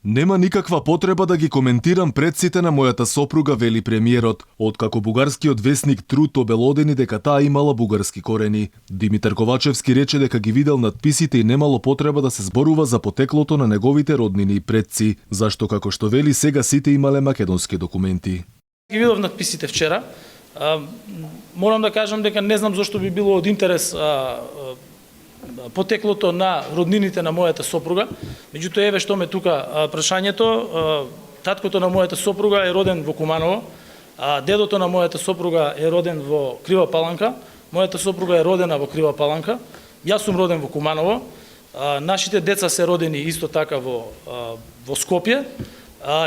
Нема никаква потреба да ги коментирам предците на мојата сопруга, вели премиерот, откако бугарскиот весник Труд обелодени дека таа имала бугарски корени. Димитар Ковачевски рече дека ги видел надписите и немало потреба да се зборува за потеклото на неговите роднини и предци, зашто како што вели сега сите имале македонски документи. Ги видов надписите вчера. Морам да кажам дека не знам зошто би било од интерес потеклото на роднините на мојата сопруга. Меѓутоа, еве што ме тука прашањето. Таткото на мојата сопруга е роден во Куманово, дедото на мојата сопруга е роден во Крива Паланка, мојата сопруга е родена во Крива Паланка, јас сум роден во Куманово, нашите деца се родени исто така во Скопје,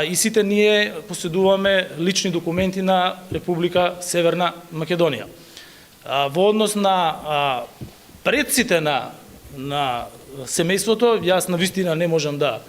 и сите ние поседуваме лични документи на Република Северна Македонија. Во однос на предците на семејството, јас навистина не можам да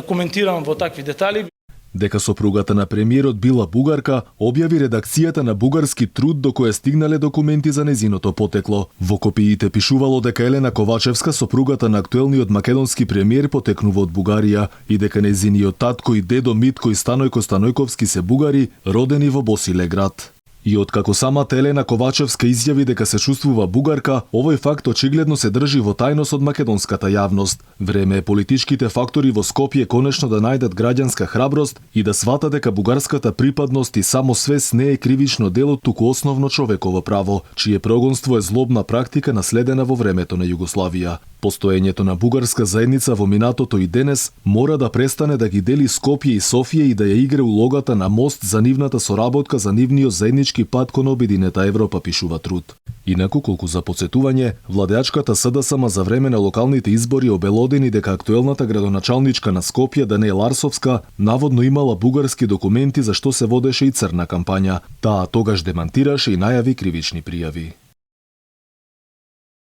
коментирам во такви детали. Дека сопругата на премиерот била бугарка, објави редакцијата на Бугарски Труд до која стигнале документи за незиното потекло. Во копиите пишувало дека Елена Ковачевска, сопругата на актуелниот македонски премиер, потекнува од Бугарија и дека незиниот татко и дедо Митко и Станојко Станојковски се бугари, родени во Босилеград. И откако самата Елена Ковачевска изјави дека се чувствува бугарка, овој факт очигледно се држи во тајност од македонската јавност. Време е политичките фактори во Скопје конечно да најдат граѓанска храброст и да свата дека бугарската припадност и самосвест не е кривично дело, туку основно човеково право, чие прогонство е злобна практика наследена во времето на Југославија. Постоењето на бугарска заедница во минатото и денес мора да престане да ги дели Скопје и Софија и да ја игра улогата на мост за нивната соработка за нивниот заеднички пат кон обединета Европа, пишува Труд. Инаку, колку за подсетување, владеачката СДСМ за време на локалните избори обелодени дека актуелната градоначалничка на Скопје, Даниела Арсовска, наводно имала бугарски документи за што се водеше и црна кампања. Таа тогаш демантираше и најави кривични пријави.